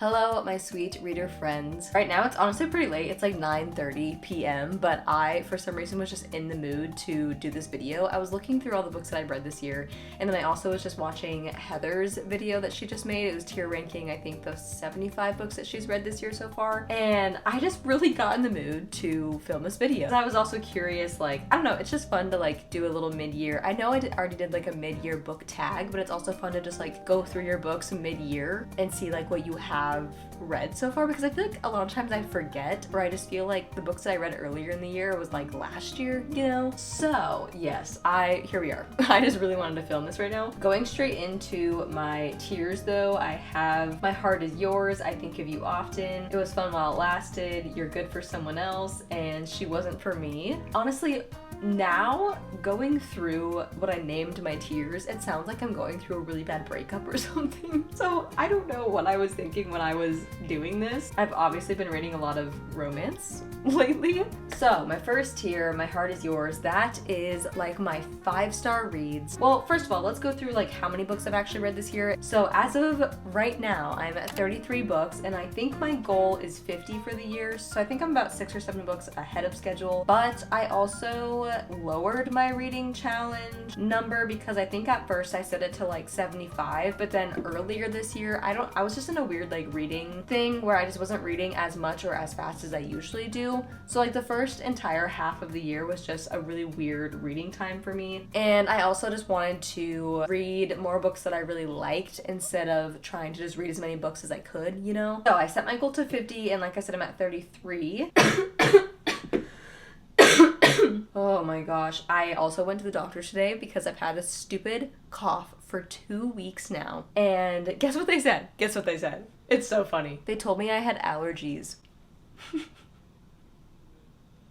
Hello, my sweet reader friends. Right now it's honestly pretty late. It's like 9:30 p.m. but I, for some reason, was just in the mood to do this video. I was looking through all the books that I've read this year, and then I also was just watching Heather's video that she just made. It was tier ranking, I think, the 75 books that she's read this year so far, and I just really got in the mood to film this video. And I was also curious, like, I don't know, it's just fun to like do a little mid-year. I know I already did like a mid-year book tag, but it's also fun to just like go through your books mid-year and see like what you have read so far, because I feel like a lot of times I forget, or I just feel like the books that I read earlier in the year was like last year, you know? So yes, here we are. I just really wanted to film this right now. Going straight into my tiers though, I have My Heart Is Yours, I Think of You Often, It Was Fun While It Lasted, You're Good for Someone Else, and She Wasn't for Me. Honestly, now, going through what I named my tiers, it sounds like I'm going through a really bad breakup or something. So I don't know what I was thinking when I was doing this. I've obviously been reading a lot of romance lately. So my first tier, My Heart Is Yours, that is like my 5-star reads. Well, first of all, let's go through like how many books I've actually read this year. So as of right now, I'm at 33 books, and I think my goal is 50 for the year. So I think I'm about 6 or 7 books ahead of schedule. But I also lowered my reading challenge number because I think at first I set it to like 75, but then earlier this year I was just in a weird like reading thing where I just wasn't reading as much or as fast as I usually do. So like the first entire half of the year was just a really weird reading time for me, and I also just wanted to read more books that I really liked instead of trying to just read as many books as I could, you know? So I set my goal to 50, and like I said, I'm at 33. Oh my gosh. I also went to the doctor today because I've had a stupid cough for 2 weeks now. And guess what they said? Guess what they said? It's so funny. They told me I had allergies.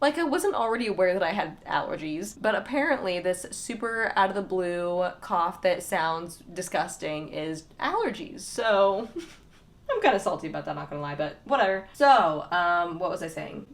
Like, I wasn't already aware that I had allergies, but apparently this super out of the blue cough that sounds disgusting is allergies. So I'm kind of salty about that, not gonna lie, but whatever. So, what was I saying?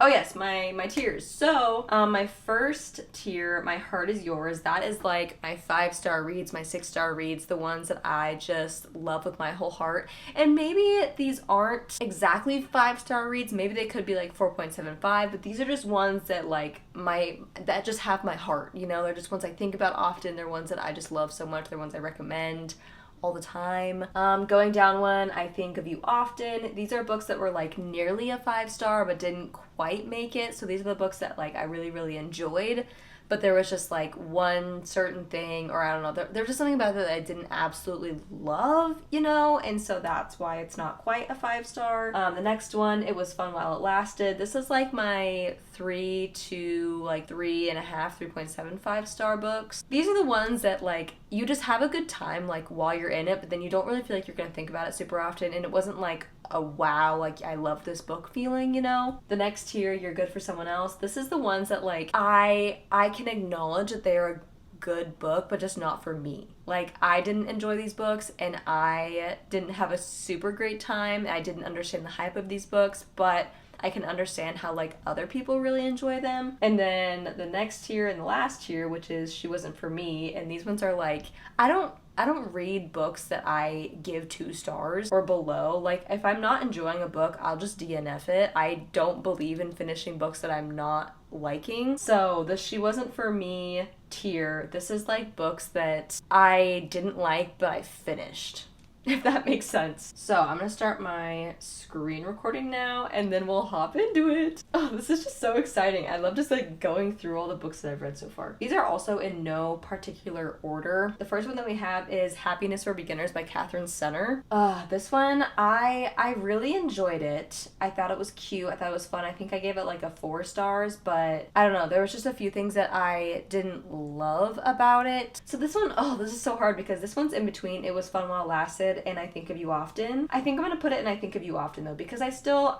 Oh yes, my tiers. So, my first tier, My Heart Is Yours, that is like my 5-star reads, my 6-star reads, the ones that I just love with my whole heart. And maybe these aren't exactly 5-star reads, maybe they could be like 4.75, but these are just ones that like that just have my heart, you know? They're just ones I think about often, they're ones that I just love so much, they're ones I recommend all the time. Going down one, I Think of You Often. These are books that were like nearly a 5-star but didn't quite make it. So these are the books that like I really, really enjoyed, but there was just like one certain thing, or I don't know, there was just something about it that I didn't absolutely love, you know, and so that's why it's not quite a 5-star. The next one, It Was Fun While It Lasted. This is like my 3 to like 3.5, 3.75 star books. These are the ones that like you just have a good time like while you're in it, but then you don't really feel like you're gonna think about it super often, and it wasn't like a wow, like I love this book feeling, you know? The next tier, You're Good for Someone Else. This is the ones that like I can acknowledge that they're a good book, but just not for me. Like, I didn't enjoy these books, and I didn't have a super great time. I didn't understand the hype of these books, but I can understand how like other people really enjoy them. And then the next tier and the last tier, which is She Wasn't for Me, and these ones are like, I don't read books that I give 2 stars or below. Like, if I'm not enjoying a book, I'll just DNF it. I don't believe in finishing books that I'm not liking. So the She Wasn't for Me tier, this is like books that I didn't like but I finished, if that makes sense. So I'm gonna start my screen recording now, and then we'll hop into it. Oh, this is just so exciting. I love just like going through all the books that I've read so far. These are also in no particular order. The first one that we have is Happiness for Beginners by Catherine Senner. This one, I really enjoyed it. I thought it was cute. I thought it was fun. I think I gave it like a 4 stars, but I don't know. There was just a few things that I didn't love about it. So this one, oh, this is so hard because this one's in between It Was Fun While It Lasted and I Think of You Often. I think I'm gonna put it in I Think of You Often though, because I still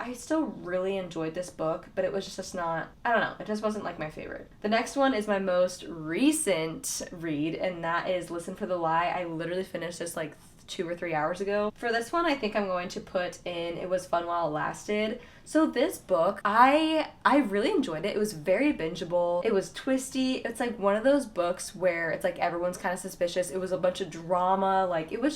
really enjoyed this book, but it was just not, I don't know, it just wasn't like my favorite. The next one is my most recent read, and that is Listen for the Lie. I literally finished this like 2 or 3 hours ago. For this one, I think I'm going to put in It Was Fun While It Lasted. So this book, I really enjoyed it. It was very bingeable. It was twisty. It's like one of those books where it's like everyone's kind of suspicious. It was a bunch of drama. Like it was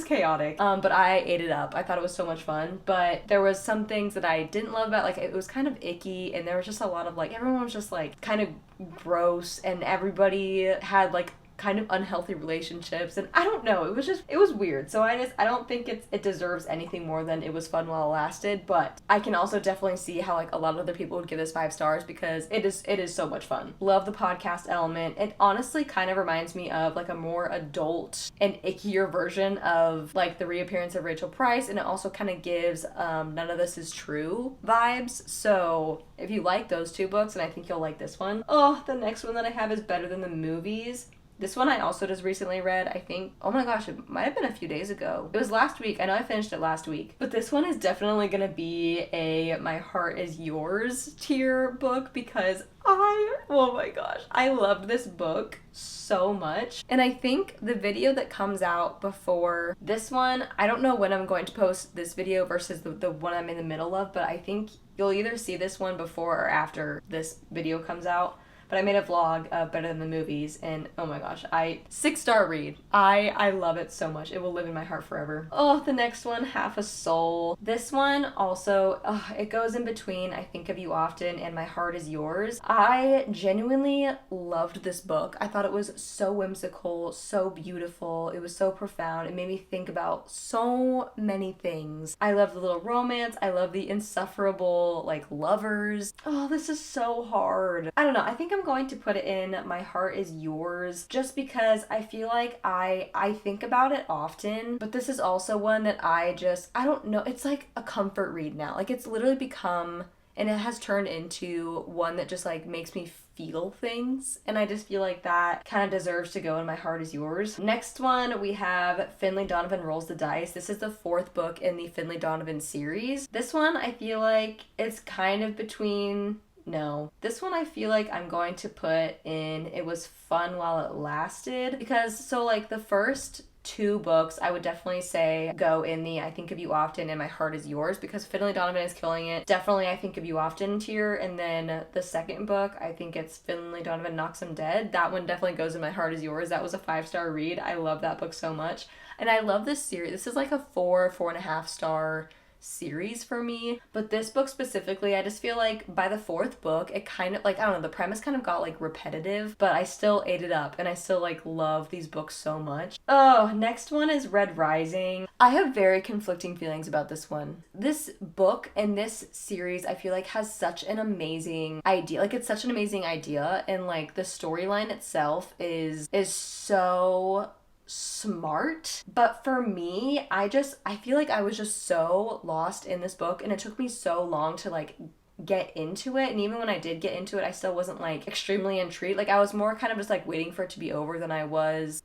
chaotic. But I ate it up. I thought it was so much fun. But there was some things that I didn't love about, like it was kind of icky, and there was just a lot of like, everyone was just like kind of gross, and everybody had like kind of unhealthy relationships, and I don't know, it was weird. So I don't think it deserves anything more than It Was Fun While It Lasted, but I can also definitely see how like a lot of other people would give this 5 stars because it is so much fun. Love the podcast element. It honestly kind of reminds me of like a more adult and ickier version of like the reappearance of Rachel Price, and it also kind of gives None of This Is True vibes. So if you like those 2 books, and I think you'll like this one. Oh, the next one that I have is Better Than the Movies. This one I also just recently read, I think, oh my gosh, it might have been a few days ago. It was last week. I know I finished it last week. But this one is definitely going to be a My Heart Is Yours tier book because oh my gosh, I loved this book so much. And I think the video that comes out before this one, I don't know when I'm going to post this video versus the one I'm in the middle of, but I think you'll either see this one before or after this video comes out. But I made a vlog of Better Than the Movies, and oh my gosh, 6-star read. I love it so much. It will live in my heart forever. Oh, the next one, Half a Soul. This one also, it goes in between I Think of You Often and My Heart Is Yours. I genuinely loved this book. I thought it was so whimsical, so beautiful. It was so profound. It made me think about so many things. I love the little romance. I love the insufferable, like, lovers. Oh, this is so hard. I don't know. I think I'm going to put it in My Heart Is Yours just because I feel like I think about it often, but this is also one that I don't know, it's like a comfort read now. Like it's literally become, and it has turned into one that just like makes me feel things, and I just feel like that kind of deserves to go in My Heart Is Yours. Next one, we have Finlay Donovan Rolls the Dice. This is the 4th book in the Finlay Donovan series. This one, I feel like it's kind of between... No. This one I feel like I'm going to put in It Was Fun While It Lasted because, so like the first 2 books I would definitely say go in the I Think of You Often and My Heart Is Yours because Finlay Donovan is killing it. Definitely I Think of You Often tier, and then the second book, I think it's Finlay Donovan Knocks 'Em Dead. That one definitely goes in My Heart Is Yours. That was a 5-star read. I love that book so much. And I love this series. This is like a 4.5 star series for me, but this book specifically, I just feel like by the 4th book it kind of like, I don't know, the premise kind of got like repetitive, but I still ate it up and I still like love these books so much. Oh, next one is Red Rising. I have very conflicting feelings about this one. This book and this series I feel like has such an amazing idea. Like it's such an amazing idea, and like the storyline itself is so smart, but for me, I feel like I was just so lost in this book, and it took me so long to like get into it, and even when I did get into it, I still wasn't like extremely intrigued. Like I was more kind of just like waiting for it to be over than I was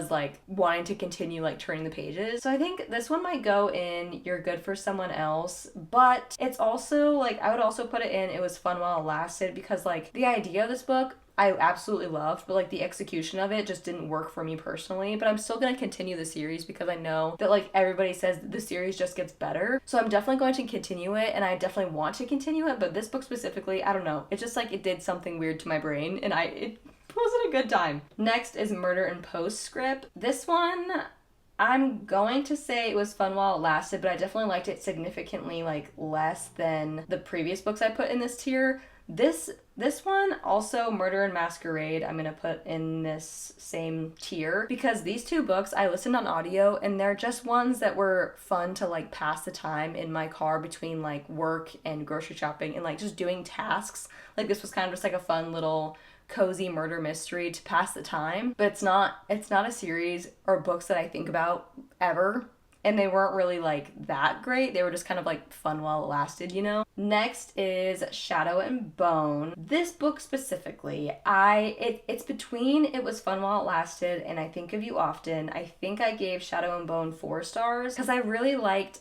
like wanting to continue like turning the pages. So I think this one might go in You're Good for Someone Else, but it's also like I would also put it in It Was Fun While It Lasted because like the idea of this book I absolutely loved, but like the execution of it just didn't work for me personally. But I'm still gonna continue the series because I know that like everybody says the series just gets better. So I'm definitely going to continue it, and I definitely want to continue it. But this book specifically, I don't know. It's just like it did something weird to my brain, and it wasn't a good time. Next is Murder and Postscript. This one, I'm going to say it was fun while it lasted, but I definitely liked it significantly like less than the previous books I put in this tier. This one, also Murder and Masquerade, I'm going to put in this same tier because these 2 books I listened on audio, and they're just ones that were fun to like pass the time in my car between like work and grocery shopping and like just doing tasks. Like this was kind of just like a fun little cozy murder mystery to pass the time, but it's not a series or books that I think about ever. and they weren't really like that great. They were just kind of like fun while it lasted, you know? Next is Shadow and Bone. This book specifically, it's between It Was Fun While It Lasted and I Think of You Often. I think I gave Shadow and Bone 4 stars because I really liked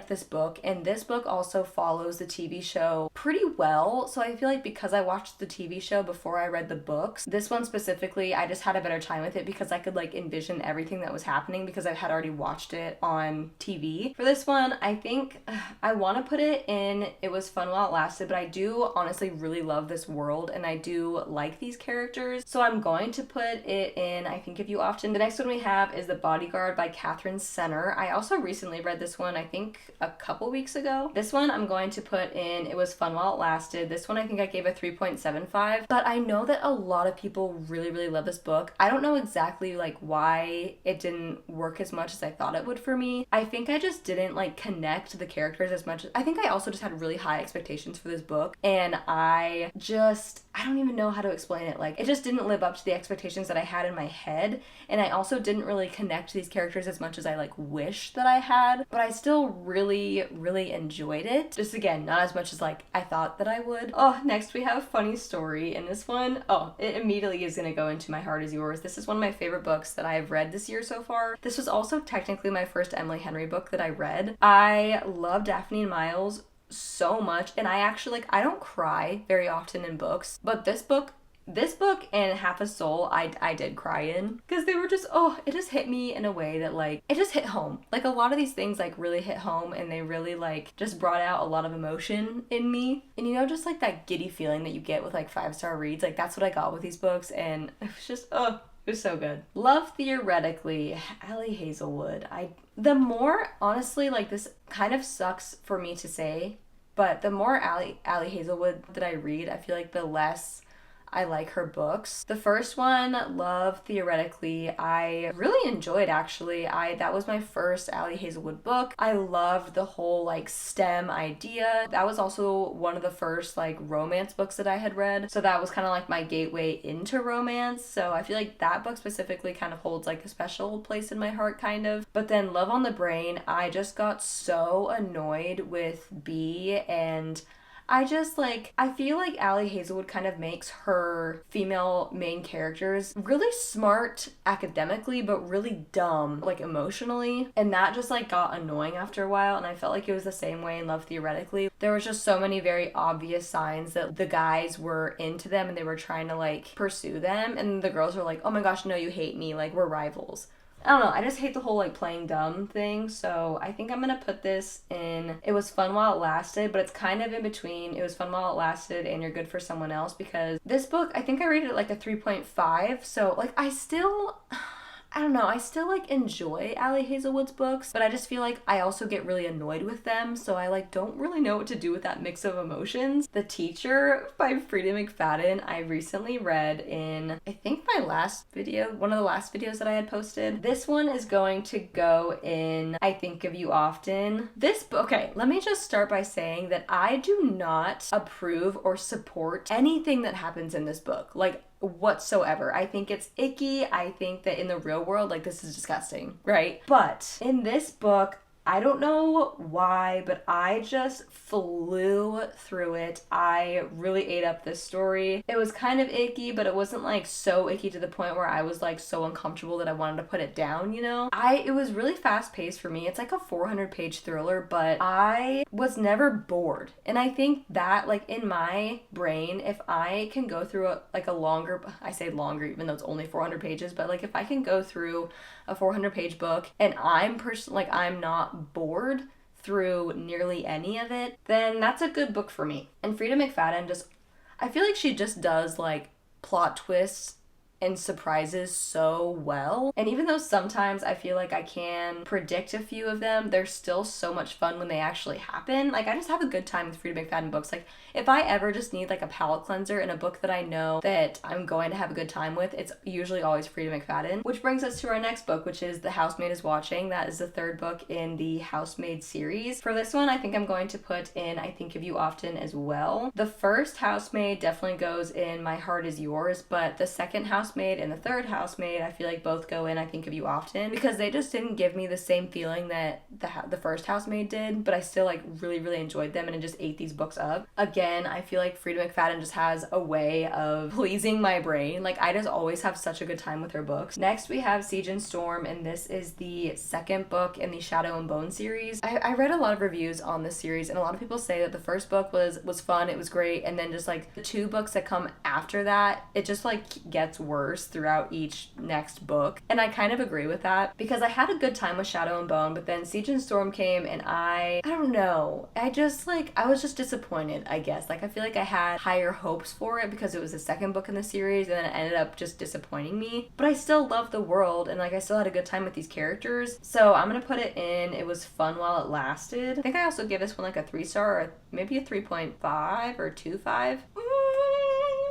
this book, and this book also follows the TV show pretty well. So I feel like because I watched the TV show before I read the books, this one specifically, I just had a better time with it because I could like envision everything that was happening because I had already watched it on TV. For this one, I think I want to put it in It Was Fun While It Lasted, but I do honestly really love this world and I do like these characters. So I'm going to put it in I Think of You Often. The next one we have is The Bodyguard by Catherine Senner. I also recently read this one, I think a couple weeks ago. This one I'm going to put in It Was Fun While It Lasted. This one I think I gave a 3.75, but I know that a lot of people really, really love this book. I don't know exactly like why it didn't work as much as I thought it would for me. I think I just didn't like connect the characters as much. I think I also just had really high expectations for this book, and I don't even know how to explain it. Like, it just didn't live up to the expectations that I had in my head, and I also didn't really connect to these characters as much as I like wish that I had, but I still really, really enjoyed it. Just again, not as much as like I thought that I would. Oh, next we have Funny Story. In this one, it immediately is gonna go into My Heart Is Yours. This is one of my favorite books that I have read this year so far. This was also technically my first Emily Henry book that I read. I love Daphne and Miles so much, and I actually like, I don't cry very often in books, but this book and Half a Soul I did cry in because they were just, it just hit me in a way that like, it just hit home. Like a lot of these things like really hit home, and they really like just brought out a lot of emotion in me. And you know, just like that giddy feeling that you get with like 5-star reads, like that's what I got with these books, and it was just, it was so good. Love Theoretically, Allie Hazelwood. The more, honestly, like this kind of sucks for me to say, but the more Allie Hazelwood that I read, I feel like the less I like her books. The first one, Love Theoretically, I really enjoyed actually. That was my first Allie Hazelwood book. I loved the whole like STEM idea. That was also one of the first like romance books that I had read. So that was kind of like my gateway into romance. So I feel like that book specifically kind of holds like a special place in my heart kind of. But then Love on the Brain, I just got so annoyed with B, and I feel like Allie Hazelwood kind of makes her female main characters really smart academically, but really dumb, like emotionally. And that just like got annoying after a while, and I felt like it was the same way in Love Theoretically. There was just so many very obvious signs that the guys were into them and they were trying to like pursue them, and the girls were like, oh my gosh, no, you hate me, like we're rivals. I don't know, I just hate the whole like playing dumb thing, so I think I'm gonna put this in It Was Fun While It Lasted, but it's kind of in between It Was Fun While It Lasted and You're Good for Someone Else, because this book, I think I rated it like a 3.5, so like I still like enjoy Allie Hazelwood's books, but I just feel like I also get really annoyed with them, so I like don't really know what to do with that mix of emotions. The Teacher by Frida McFadden, I recently read in, I think my last video, one of the last videos that I had posted. This one is going to go in I Think of You Often. This book, okay, let me just start by saying that I do not approve or support anything that happens in this book. Like, whatsoever. I think it's icky. I think that in the real world, like, this is disgusting, right? But in this book, I don't know why, but I just flew through it. I really ate up this story. It was kind of icky, but it wasn't like so icky to the point where I was like so uncomfortable that I wanted to put it down, you know? It was really fast paced for me. It's like a 400-page thriller, but I was never bored. And I think that like in my brain, if I can go through a longer, I say longer even though it's only 400 pages, but like if I can go through a 400-page book and I'm not bored through nearly any of it, then that's a good book for me. And Frida McFadden I feel like she just does like plot twists and surprises so well. And even though sometimes I feel like I can predict a few of them, they're still so much fun when they actually happen. Like, I just have a good time with Frida McFadden books. Like, if I ever just need like a palate cleanser in a book that I know that I'm going to have a good time with, it's usually always Frida McFadden. Which brings us to our next book, which is The Housemaid is Watching. That is the third book in the Housemaid series. For this one, I think I'm going to put in I Think of You Often as well. The first Housemaid definitely goes in My Heart Is Yours, but the second Housemaid Housemaid and The Third Housemaid, I feel like both go in I Think of You Often, because they just didn't give me the same feeling that the first Housemaid did, but I still like really, really enjoyed them and it just ate these books up. Again, I feel like Frida McFadden just has a way of pleasing my brain. Like, I just always have such a good time with her books. Next, we have Siege and Storm, and this is the second book in the Shadow and Bone series. I read a lot of reviews on this series, and a lot of people say that the first book was fun, it was great, and then just like the 2 books that come after that, it just like gets worse throughout each next book. And I kind of agree with that, because I had a good time with Shadow and Bone, but then Siege and Storm came, and I don't know, I was just disappointed, I guess. Like, I feel like I had higher hopes for it because it was the second book in the series, and then it ended up just disappointing me. But I still loved the world, and like I still had a good time with these characters, so I'm gonna put it in It Was Fun While It Lasted. I think I also give this one like a 3-star, or maybe a 3.5 or 2.5.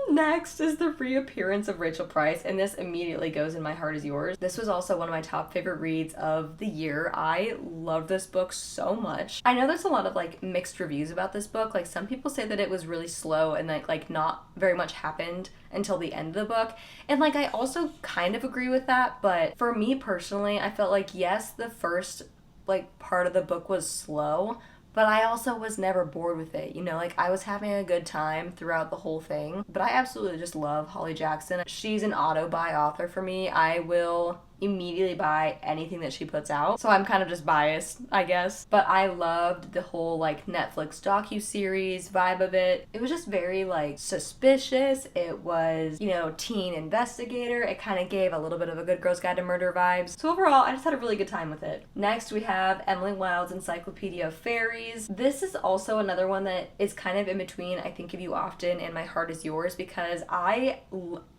Next is the reappearance of Rachel Price, and this immediately goes in My Heart Is Yours. This was also one of my top favorite reads of the year. I love this book so much. I know there's a lot of like mixed reviews about this book. Like, some people say that it was really slow and like not very much happened until the end of the book. And like, I also kind of agree with that, but for me personally, I felt like, yes, the first like part of the book was slow, but I also was never bored with it, you know, like I was having a good time throughout the whole thing. But I absolutely just love Holly Jackson. She's an auto-buy author for me. I will immediately buy anything that she puts out. So I'm kind of just biased, I guess. But I loved the whole like Netflix docu-series vibe of it. It was just very like suspicious. It was, you know, teen investigator. It kind of gave a little bit of a Good Girl's Guide to Murder vibes. So overall, I just had a really good time with it. Next, we have Emily Wilde's Encyclopedia of Fairies. This is also another one that is kind of in between I Think of You Often and My Heart Is Yours, because I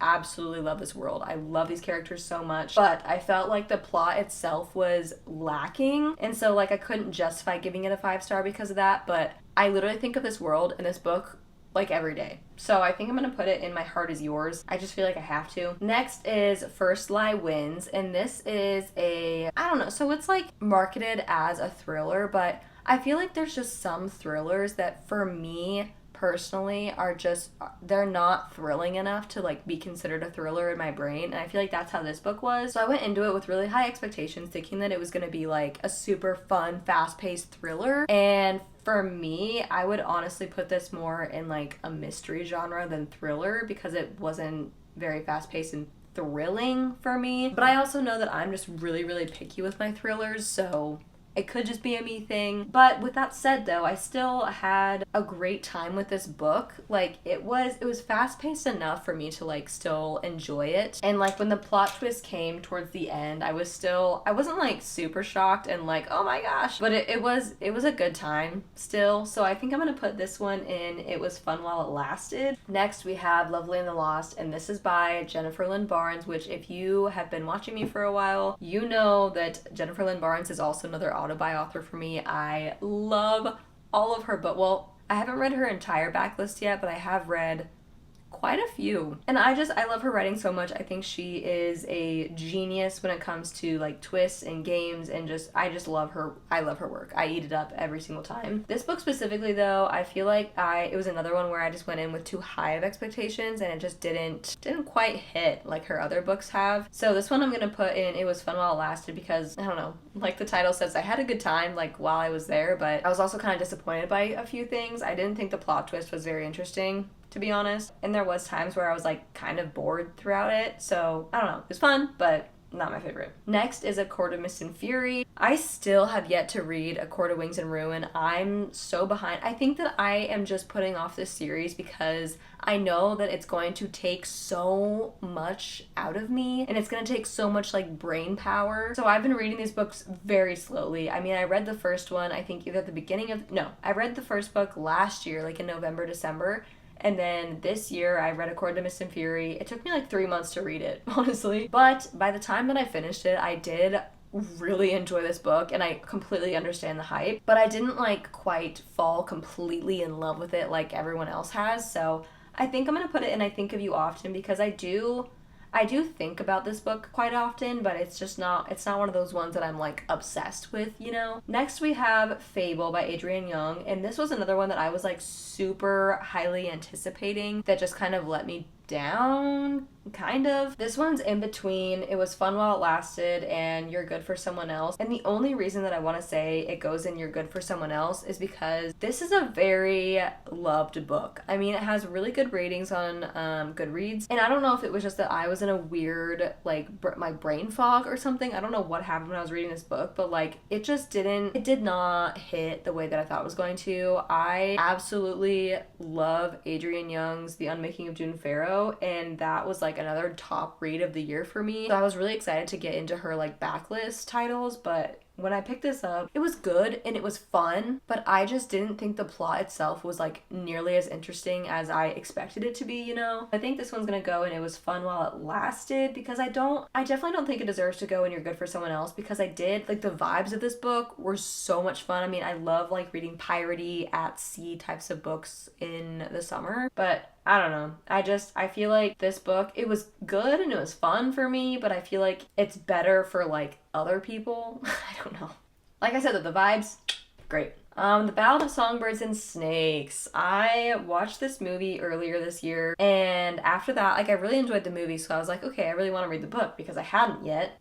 absolutely love this world. I love these characters so much, but I felt like the plot itself was lacking, and so like I couldn't justify giving it a 5-star because of that. But I literally think of this world and this book like every day. So I think I'm gonna put it in My Heart Is Yours. I just feel like I have to. Next is First Lie Wins, and this is I don't know, so it's like marketed as a thriller, but I feel like there's just some thrillers that for me personally are just, they're not thrilling enough to like be considered a thriller in my brain, and I feel like that's how this book was. So I went into it with really high expectations, thinking that it was going to be like a super fun, fast-paced thriller, and for me, I would honestly put this more in like a mystery genre than thriller, because it wasn't very fast-paced and thrilling for me. But I also know that I'm just really, really picky with my thrillers, so it could just be a me thing. But with that said though, I still had a great time with this book. Like, it was fast-paced enough for me to like still enjoy it. And like when the plot twist came towards the end, I wasn't like super shocked and like, oh my gosh, but it was a good time still. So I think I'm gonna put this one in It Was Fun While It Lasted. Next, we have Lovely and the Lost, and this is by Jennifer Lynn Barnes, which if you have been watching me for a while, you know that Jennifer Lynn Barnes is also another auto-buy author for me. I love all of her books. Well, I haven't read her entire backlist yet, but I have read quite a few. And I love her writing so much. I think she is a genius when it comes to like twists and games, and I just love her. I love her work. I eat it up every single time. This book specifically though, I feel like it was another one where I just went in with too high of expectations, and it just didn't quite hit like her other books have. So this one I'm gonna put in It Was Fun While It Lasted, because I don't know, like the title says, I had a good time like while I was there, but I was also kind of disappointed by a few things. I didn't think the plot twist was very interesting, to be honest. And there was times where I was like kind of bored throughout it. So I don't know, it was fun, but not my favorite. Next is A Court of Mist and Fury. I still have yet to read A Court of Wings and Ruin. I'm so behind. I think that I am just putting off this series because I know that it's going to take so much out of me, and it's going to take so much like brain power. So I've been reading these books very slowly. I mean, I read the first one, I think either at the beginning of, no, I read the first book last year, like in November, December. And then this year, I read A Court of Mist and Fury. It took me like 3 months to read it, honestly. But by the time that I finished it, I did really enjoy this book, and I completely understand the hype. But I didn't like quite fall completely in love with it like everyone else has. So I think I'm going to put it in I Think of You Often, because I do think about this book quite often, but it's not one of those ones that I'm like obsessed with, you know? Next we have Fable by Adrienne Young, and this was another one that I was like super highly anticipating that just kind of let me down, kind of. This one's in between It Was Fun While It Lasted and You're Good for Someone Else. And the only reason that I want to say it goes in You're Good for Someone Else is because this is a very loved book. I mean, it has really good ratings on Goodreads. And I don't know if it was just that I was in a weird, like, my brain fog or something. I don't know what happened when I was reading this book, but like, it did not hit the way that I thought it was going to. I absolutely love Adrienne Young's The Unmaking of June Farrow, and that was like another top read of the year for me. So I was really excited to get into her like backlist titles, but when I picked this up, it was good and it was fun, but I just didn't think the plot itself was like nearly as interesting as I expected it to be, you know? I think this one's gonna go and It Was Fun While It Lasted, because I definitely don't think it deserves to go and You're Good for Someone Else, because I did, like, the vibes of this book were so much fun. I mean, I love like reading piratey at sea types of books in the summer, but I don't know. I feel like this book, it was good and it was fun for me, but I feel like it's better for like other people. I don't know. Like I said, the vibes, great. The Ballad of Songbirds and Snakes. I watched this movie earlier this year, and after that, like, I really enjoyed the movie, so I was like, okay, I really want to read the book because I hadn't yet.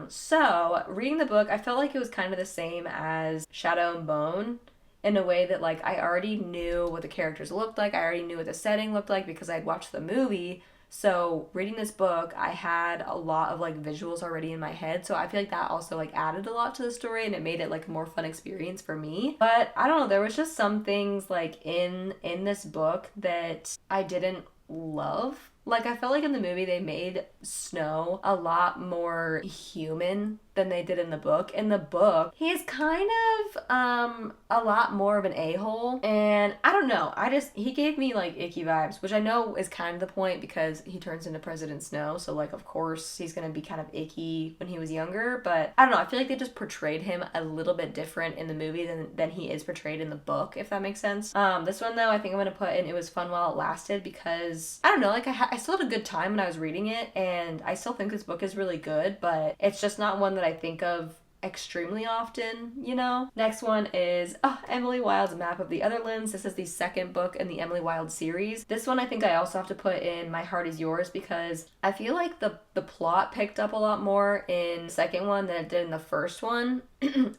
So reading the book, I felt like it was kind of the same as Shadow and Bone, in a way that, like, I already knew what the characters looked like. I already knew what the setting looked like because I'd watched the movie. So reading this book, I had a lot of like visuals already in my head. So I feel like that also like added a lot to the story, and it made it like a more fun experience for me. But I don't know, there was just some things like in this book that I didn't love. Like, I felt like in the movie they made Snow a lot more human than they did in the book. In the book, he is kind of a lot more of an a-hole, and I don't know, he gave me like icky vibes, which I know is kind of the point because he turns into President Snow, so like of course he's gonna be kind of icky when he was younger, but I don't know, I feel like they just portrayed him a little bit different in the movie than he is portrayed in the book, if that makes sense. This one though, I think I'm gonna put in It Was Fun While It Lasted, because I don't know, like I still had a good time when I was reading it, and I still think this book is really good, but it's just not one that I think of extremely often, you know? Next one is Emily Wilde's Map of the Otherlands. This is the second book in the Emily Wilde series. This one I think I also have to put in My Heart Is Yours, because I feel like the plot picked up a lot more in the second one than it did in the first one.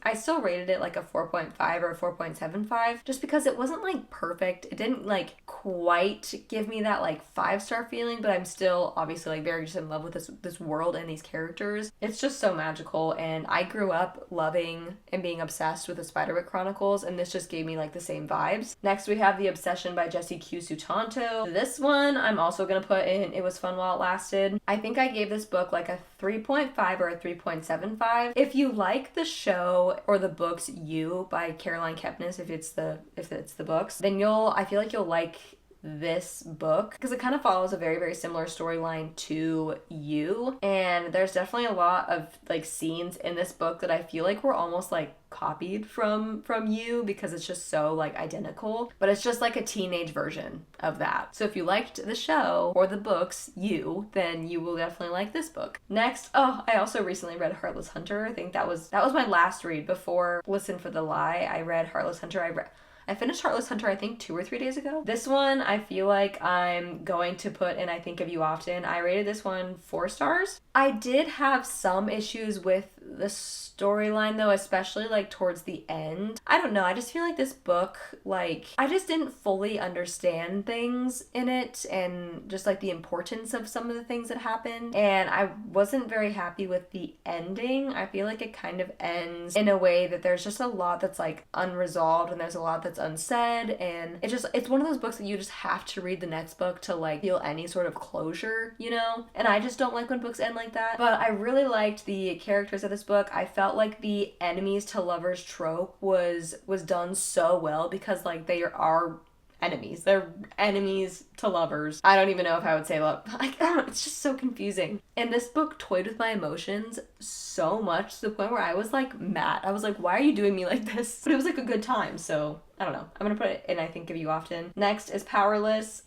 I still rated it like a 4.5 or a 4.75 just because it wasn't like perfect. It didn't like quite give me that like 5-star feeling, but I'm still obviously like very just in love with this world and these characters. It's just so magical, and I grew up loving and being obsessed with the Spiderwick Chronicles, and this just gave me like the same vibes. Next we have The Obsession by Jessie Q. Sutanto. This one I'm also gonna put in It Was Fun While It Lasted. I think I gave this book like a 3.5 or a 3.75. If you like the show or the books You by Caroline Kepnes, if it's the books, then I feel like you'll like this book, because it kind of follows a very, very similar storyline to You, and there's definitely a lot of like scenes in this book that I feel like were almost like copied from You, because it's just so like identical, but it's just like a teenage version of that. So if you liked the show or the books You, then you will definitely like this book. Next, I also recently read Heartless Hunter. I think that was my last read before Listen for the Lie. I read Heartless Hunter. I finished Heartless Hunter, I think 2 or 3 days ago. This one, I feel like I'm going to put in I Think of You Often. I rated this one 4 stars. I did have some issues with the storyline though, especially like towards the end. I don't know, I just feel like this book, like, I just didn't fully understand things in it, and just like the importance of some of the things that happened, and I wasn't very happy with the ending. I feel like it kind of ends in a way that there's just a lot that's like unresolved, and there's a lot that's unsaid, and it's one of those books that you just have to read the next book to like feel any sort of closure, you know? And I just don't like when books end like that. But I really liked the characters of this book. I felt like the enemies to lovers trope was done so well, because like they are enemies. They're enemies to lovers. I don't even know if I would say love. Like, I don't know, it's just so confusing. And this book toyed with my emotions so much to the point where I was like mad. I was like, why are you doing me like this? But it was like a good time, so I don't know. I'm gonna put it in I Think of You Often. Next is Powerless.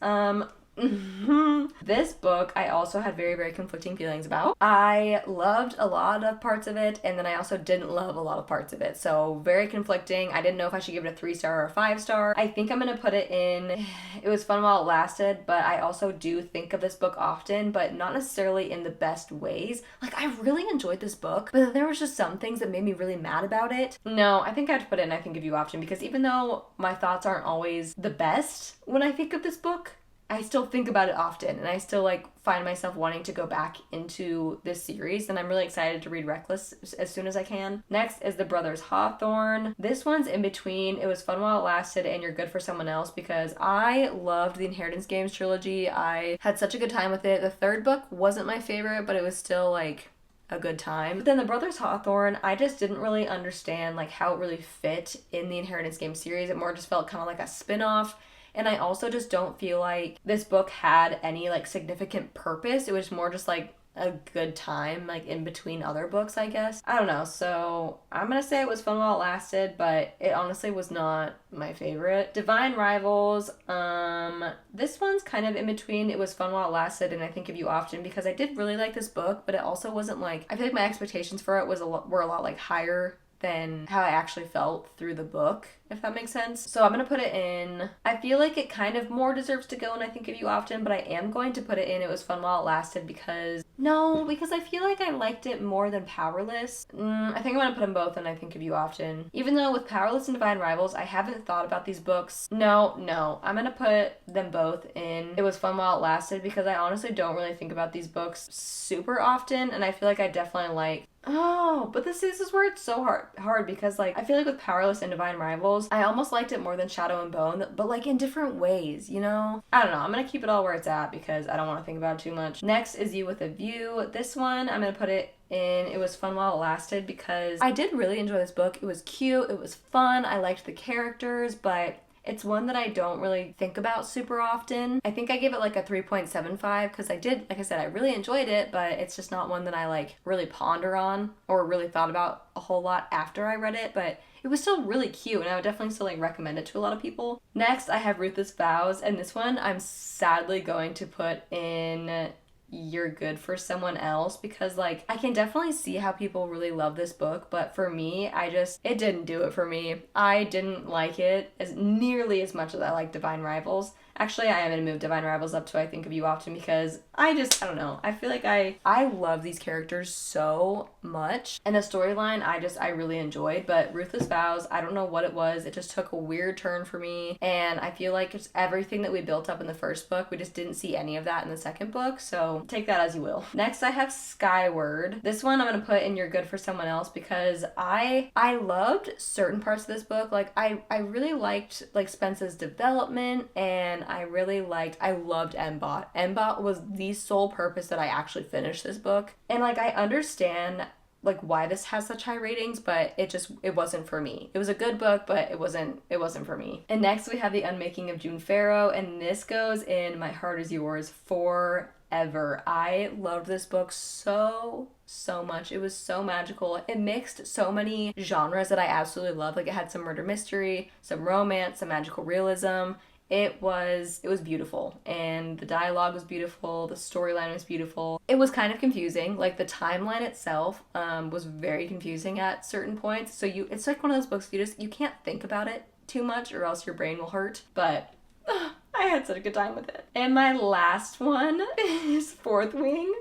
This book I also had very, very conflicting feelings about. I loved a lot of parts of it, and then I also didn't love a lot of parts of it. So very conflicting. I didn't know if I should give it a 3-star or a 5-star. I think I'm gonna put it in, it was fun while it lasted, but I also do think of this book often, but not necessarily in the best ways. Like, I really enjoyed this book, but there was just some things that made me really mad about it. No, I think I have to put it in I think of you often, because even though my thoughts aren't always the best when I think of this book, I still think about it often, and I still like find myself wanting to go back into this series, and I'm really excited to read Reckless as soon as I can. Next is The Brothers Hawthorne. This one's in between. It was fun while it lasted and You're Good for Someone Else, because I loved the Inheritance Games trilogy. I had such a good time with it. The third book wasn't my favorite, but it was still like a good time. But then The Brothers Hawthorne, I just didn't really understand like how it really fit in the Inheritance Games series. It more just felt kind of like a spin-off. And I also just don't feel like this book had any like significant purpose. It was more just like a good time, like in between other books, I guess. I don't know. So I'm gonna say it was fun while it lasted, but it honestly was not my favorite. Divine Rivals, this one's kind of in between. It was fun while it lasted and I think of you often, because I did really like this book, but it also wasn't like, I feel like my expectations for it were a lot like higher than how I actually felt through the book, if that makes sense. So I'm gonna put it in, I feel like it kind of more deserves to go and I think of you often, but I am going to put it in It Was Fun While It Lasted, because I feel like I liked it more than Powerless. I think I'm gonna put them both in I think of you often. Even though with Powerless and Divine Rivals, I haven't thought about these books. No, I'm gonna put them both in It Was Fun While It Lasted, because I honestly don't really think about these books super often, and I feel like I definitely like, oh, but this is where it's so hard because like I feel like with Powerless and Divine Rivals, I almost liked it more than Shadow and Bone, but like in different ways, you know? I don't know. I'm gonna keep it all where it's at because I don't want to think about it too much. Next is You with a View. This one, I'm gonna put it in It Was Fun While It Lasted, because I did really enjoy this book. It was cute, it was fun, I liked the characters, but it's one that I don't really think about super often. I think I gave it like a 3.75 because I did, like I said, I really enjoyed it, but it's just not one that I like really ponder on or really thought about a whole lot after I read it, but it was still really cute and I would definitely still like recommend it to a lot of people. Next, I have Ruthless Vows, and this one I'm sadly going to put in You're Good for Someone Else, because like I can definitely see how people really love this book, but for me, it didn't do it for me. I didn't like it as nearly as much as I like Divine Rivals. Actually, I am going to move Divine Rivals up to I think of you often, because I don't know. I feel like I love these characters so much, and the storyline I really enjoyed, but Ruthless Vows, I don't know what it was. It just took a weird turn for me, and I feel like it's everything that we built up in the first book, we just didn't see any of that in the second book, so take that as you will. Next, I have Skyward. This one I'm going to put in You're Good for Someone Else, because I loved certain parts of this book. Like I really liked like Spence's development, and I loved Mbot. Mbot was the sole purpose that I actually finished this book. And like I understand like why this has such high ratings, but it wasn't for me. It was a good book, but it wasn't for me. And next we have The Unmaking of June Farrow, and this goes in My Heart Is Yours forever. I loved this book so much. It was so magical. It mixed so many genres that I absolutely love. Like it had some murder mystery, some romance, some magical realism. It was beautiful, and the dialogue was beautiful, the storyline was beautiful. It was kind of confusing, like the timeline itself was very confusing at certain points, so it's like one of those books you can't think about it too much or else your brain will hurt, but I had such a good time with it. And my last one is Fourth Wing.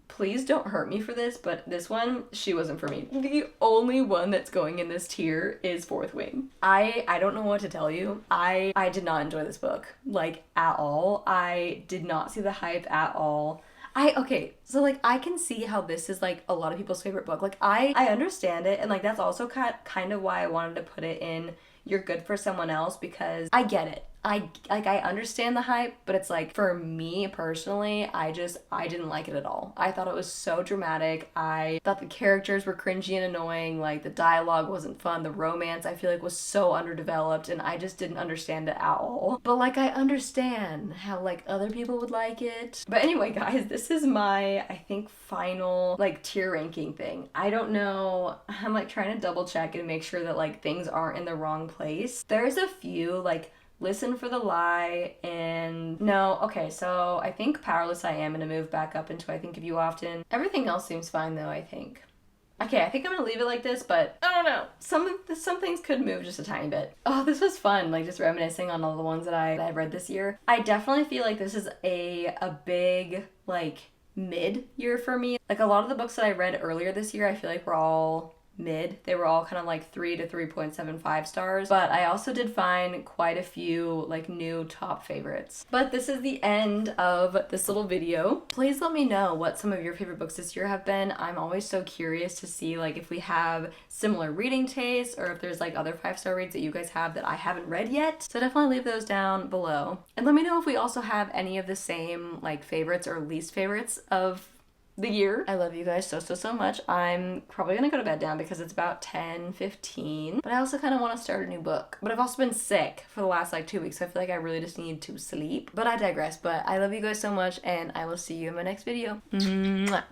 Please don't hurt me for this, but this one, she wasn't for me. The only one that's going in this tier is Fourth Wing. I don't know what to tell you. I did not enjoy this book, like, at all. I did not see the hype at all. So like I can see how this is like a lot of people's favorite book. Like I understand it, and like that's also kind of why I wanted to put it in You're Good for Someone Else, because I get it. I understand the hype, but it's like for me personally, I didn't like it at all. I thought it was so dramatic. I thought the characters were cringy and annoying. Like the dialogue wasn't fun. The romance I feel like was so underdeveloped, and I just didn't understand it at all. But like I understand how like other people would like it. But anyway, guys, this is my I think final like tier ranking thing. I don't know. I'm like trying to double check and make sure that like things aren't in the wrong place. There's a few like Listen for the Lie, and no, okay, so I think Powerless I Am gonna move back up into I Think of You Often. Everything else seems fine though, I think. Okay, I think I'm gonna leave it like this, but I don't know. Some things could move just a tiny bit. Oh, this was fun, like just reminiscing on all the ones that I read this year. I definitely feel like this is a big, like, mid-year for me. Like, a lot of the books that I read earlier this year, I feel like were all mid. They were all kind of like 3 to 3.75 stars, but I also did find quite a few like new top favorites. But this is the end of this little video. Please let me know what some of your favorite books this year have been. I'm always so curious to see like if we have similar reading tastes or if there's like other 5-star reads that you guys have that I haven't read yet. So definitely leave those down below. And let me know if we also have any of the same like favorites or least favorites of the year. I love you guys so much. I'm probably gonna go to bed now because it's about 10:15, but I also kind of want to start a new book. But I've also been sick for the last like 2 weeks, so I feel like I really just need to sleep. But I digress. But I love you guys so much, and I will see you in my next video. Mwah.